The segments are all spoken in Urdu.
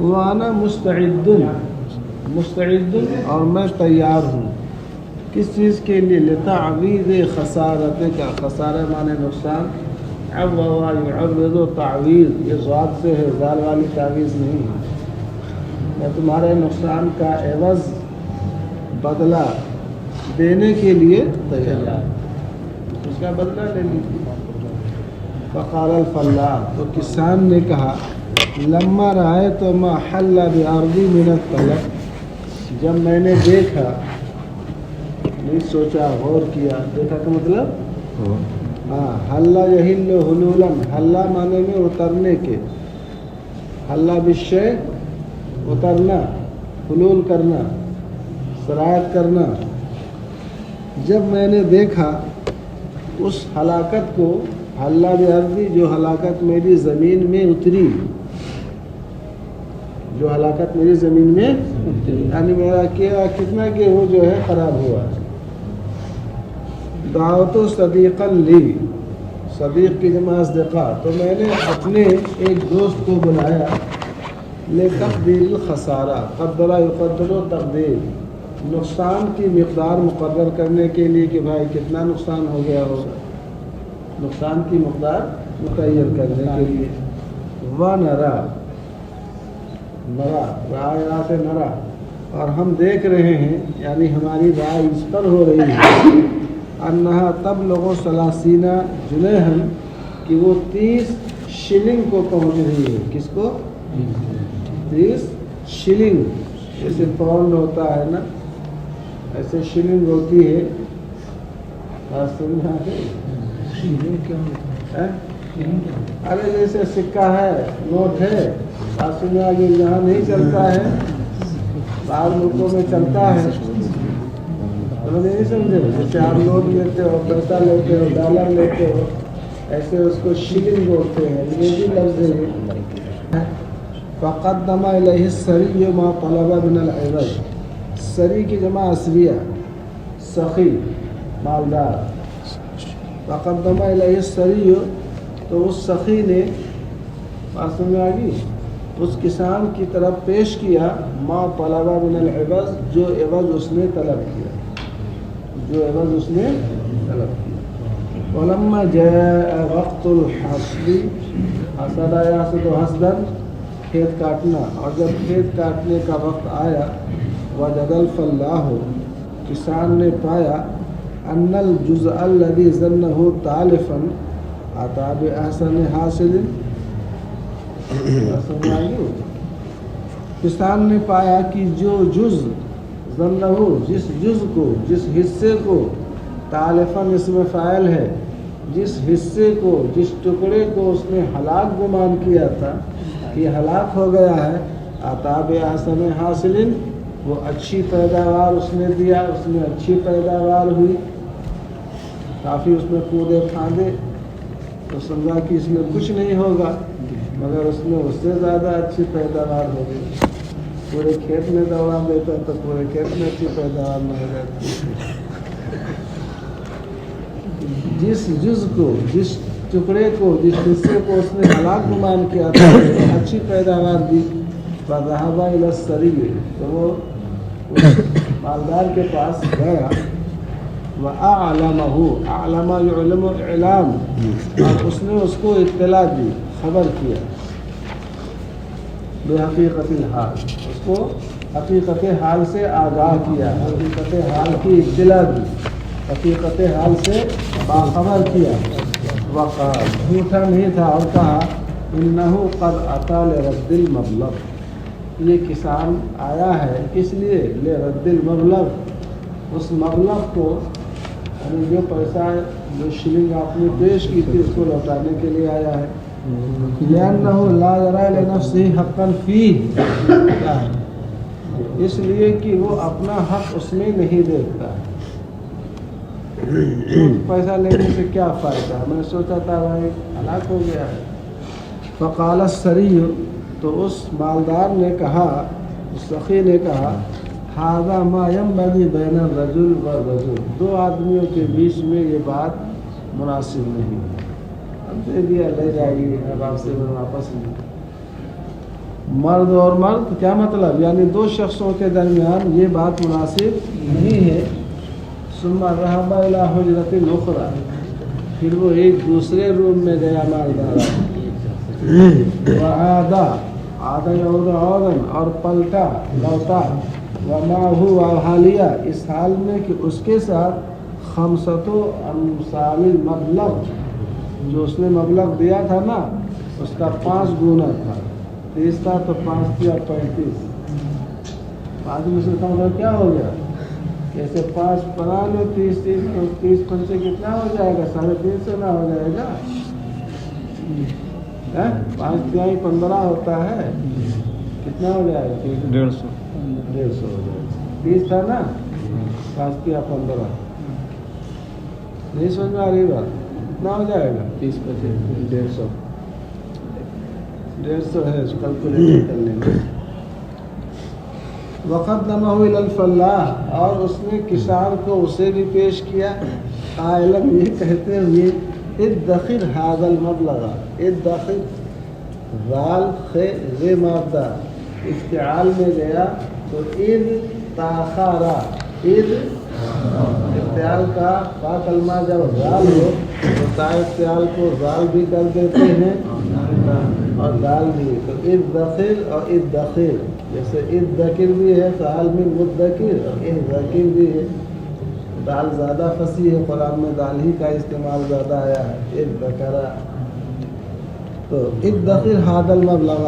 وانا مستعد اور میں تیار ہوں کس چیز کے لیے؟ لتعویض خسارت کا، خسارہ معنی نقصان، عوض یعوض تعویض، یہ ضاد سے ہے، زال والی تعویض نہیں ہے، میں تمہارے نقصان کا عوض بدلہ دینے کے لیے تیار، اس کا بدلہ لے لیجیے۔ فقال الفلاح، تو کسان نے کہا، لما رأیت ما حل بأرضی من الطلب، جب میں نے دیکھا، نہیں سوچا، غور کیا، دیکھا کا مطلب حلا یحل حلولا، حلا معنی میں اترنے کے، حلا بالشیء اترنا، حلول کرنا، سرایت کرنا، جب میں نے دیکھا اس ہلاکت کو، حلا بأرضی، جو ہلاکت میری زمین میں اتری، جو ہلاکت میری زمین میں اتری، یعنی میرا کیا کتنا کہ وہ جو ہے خراب ہوا، دعوت صدیقا لی، صدیق کی جمع اصدقاء، تو میں نے اپنے ایک دوست کو بلایا، لتقدیر الخسارہ، قدر یقدر تقدیر، نقصان کی مقدار مقرر کرنے کے لیے کہ بھائی کتنا نقصان ہو گیا ہوگا، نقصان کی مقدار متعین کرنے کے لیے، وَنَرَى، رائے سے نرا، اور ہم دیکھ رہے ہیں، یعنی ہماری رائے اس پر ہو رہی ہے، انہا تبلغ 30 جنیحا، کہ وہ 30 شلنگ کو پہنچ رہی ہے، کس کو؟ 30 شلنگ، جیسے پاؤنڈ ہوتا ہے نا، ایسے شلنگ ہوتی ہے، ارے جیسے سکہ ہے، نوٹ ہے، سنیا کہ یہاں نہیں چلتا ہے، باہر ملکوں میں چلتا ہے، نہیں سمجھے؟ جیسے آپ نوٹ لیتے ہو، پیسہ لیتے ہو، ڈالر لیتے ہو، ایسے اس کو شلنگ بولتے ہیں، یہ بھی لفظ ہے۔ فقدم الیہ السری ما طلب من العوض، سری کی جمع اسریہ، سخی، مالدار، فقدم الیہ السری، تو اس سخی نے، بات سمجھ آ گئی، اس کسان کی طرف پیش کیا، ما طلب من العوض، جو عوض اس نے طلب کیا، جو عوض اس نے طلب کیا۔ ولما جاء وقت الحصد، حصد یحصد حصدا، کھیت کاٹنا، اور جب کھیت کاٹنے کا وقت آیا، وجد الفلاح، کسان نے پایا، ان الجزء الذي ظنه تالفا اتى باحسن حاصل، کسان نے پایا کہ جو جز ظنہ، جس جز کو، جس حصے کو، تالفاً اسم فاعل ہے، جس حصے کو، جس ٹکڑے کو اس نے ہلاک گمان کیا تھا کہ ہلاک ہو گیا ہے، عطاب احسن حاصل، وہ اچھی پیداوار اس نے دیا، اس میں اچھی پیداوار ہوئی، کافی اس میں کودے پھاندے، تو سمجھا کہ اس میں کچھ نہیں ہوگا، مگر اس میں اس سے زیادہ اچھی پیداوار ہو گئی، پورے کھیت میں دوڑا دیتا تو پورے کھیت میں اچھی پیداوار نہ ہو جاتی۔ جس جز کو، جس ٹکڑے کو، جس حصے کو اس نے ہلاک گمان کیا تھا، اچھی پیداوار دی، فذهب الى السری، تو وہ اس مالدار کے پاس گیا، وَأَعْلَمَهُ، اعلم يعلم اعلام، اور اس نے اس کو اطلاع دی، خبر کیا، بحقیقت الحال، اس کو حقیقت حال سے آگاہ کیا، حقیقت حال کی اطلاع دی، حقیقت حال سے باخبر کیا، وقال، جھوٹا نہیں تھا، اور کہا، انه قد اتى لرد المبلغ، یہ کسان آیا ہے اس لیے لرد المبلغ، اس مبلغ کو، یعنی جو پیسہ، جو شلنگ آپ نے پیش کی تھی اس کو لوٹانے کے لیے آیا ہے، لأنه لا يرى لنفسه حقا فيه، اس لیے کہ وہ اپنا حق اس میں نہیں دیکھتا ہے، پیسہ لینے سے کیا فائدہ، میں سوچا تھا بھائی ہلاک ہو گیا ہے۔ فقال السری، تو اس مالدار نے کہا، اس سخی نے کہا، هذا ما ينبغي بين الرجل والرجل، دو آدمیوں کے بیچ میں یہ بات مناسب نہیں ہے، اب دے دیا، لے جائیے، اب آپ سے میں واپس نہیں۔ مرد اور مرد کیا مطلب یعنی دو شخصوں کے درمیان یہ بات مناسب نہیں ہے. ثم ذهب الى حجرة اخرى پھر وہ ایک دوسرے روم میں گیا مالدارا. وعادا عادا یعود عودا اور پلٹا لوٹا. ومعه وحالیہ اس حال میں کہ اس کے ساتھ خمسۃ امثال المبلغ جو اس نے مبلغ دیا تھا نا اس کا 5 گنا تھا. 30 تھا تو 5 کیا 35. 5 میں سے کیا ہو گیا جیسے 5 پرانے 30 تو 30 پنچے کتنا ہو جائے گا 350 نہ ہو جائے گا. 5 تیائی 15 ہوتا ہے کتنا ہو جائے گا 150 ہو جائے گا. 30 تھا نا 5 تیا 15 نہیں سمجھ میں آ رہی بات کتنا ہو جائے گا 30 25 150 ہے کیلکولیٹ کر لیں گے. وقدمہ الی الفلاح اور اس نے کسان کو اسے بھی پیش کیا. قائلا یہ کہتے ہوئے ادخر هذا المبلغ. ادخر ذال خ مادہ افتعال میں گیا تو اذ تاخارا. اذ افتعال کا با کلمہ جب ذال ہو تو تا افتعال کو ذال بھی کر دیتے ہیں اور دال بھی. تو ادخر اور ادخر جیسے ادذکر بھی ہے فعال من مدکر اور ادذکر بھی ہے. دال زیادہ فصیح ہے قرآن میں دال ہی کا استعمال زیادہ آیا ہے ادذکر. تو ادخر هذا المبلغ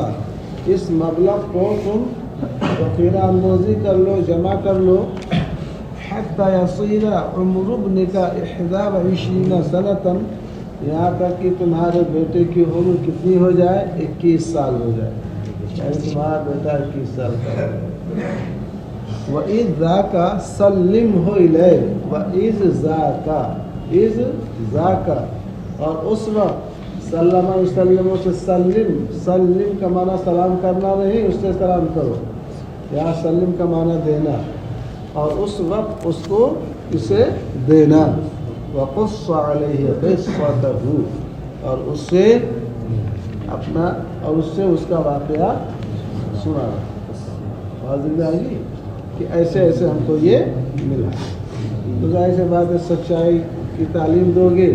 اس مبلغ کو تم ذخیرہ اندوزی کر لو جمع کر لو. حتی یصیر عمر ابنک 21 سنة یہاں تک کہ تمہارے بیٹے کی عمر کتنی ہو جائے 21 سال ہو جائے. یعنی تمہارا بیٹا 21 سال کا ہے. وَإِذْ ذَاكَ سَلِّمْهُ إِلَيْهِ وَإِذْ ذَاكَ اِذْ ذَاكَ اور اس وقت سلم وسلم سے سلم. سلم کا معنی سلام کرنا نہیں اس سے سلام کرو. یا سلم کا معنی دینا اور اس وقت اس کو اسے دینا. وقص علیہ قصته اور اس سے اپنا اور اس سے اس کا واقعہ سنا. واضح آ گئی کہ ایسے ایسے ہم کو یہ ملا. تو ظاہر سی بات ہے سچائی کی تعلیم دو گے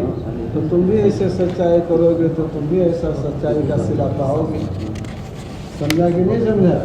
تو تم بھی ایسے سچائی کرو گے تو تم بھی ایسا سچائی کا صلہ پاؤ گے. سمجھا کہ نہیں سمجھا؟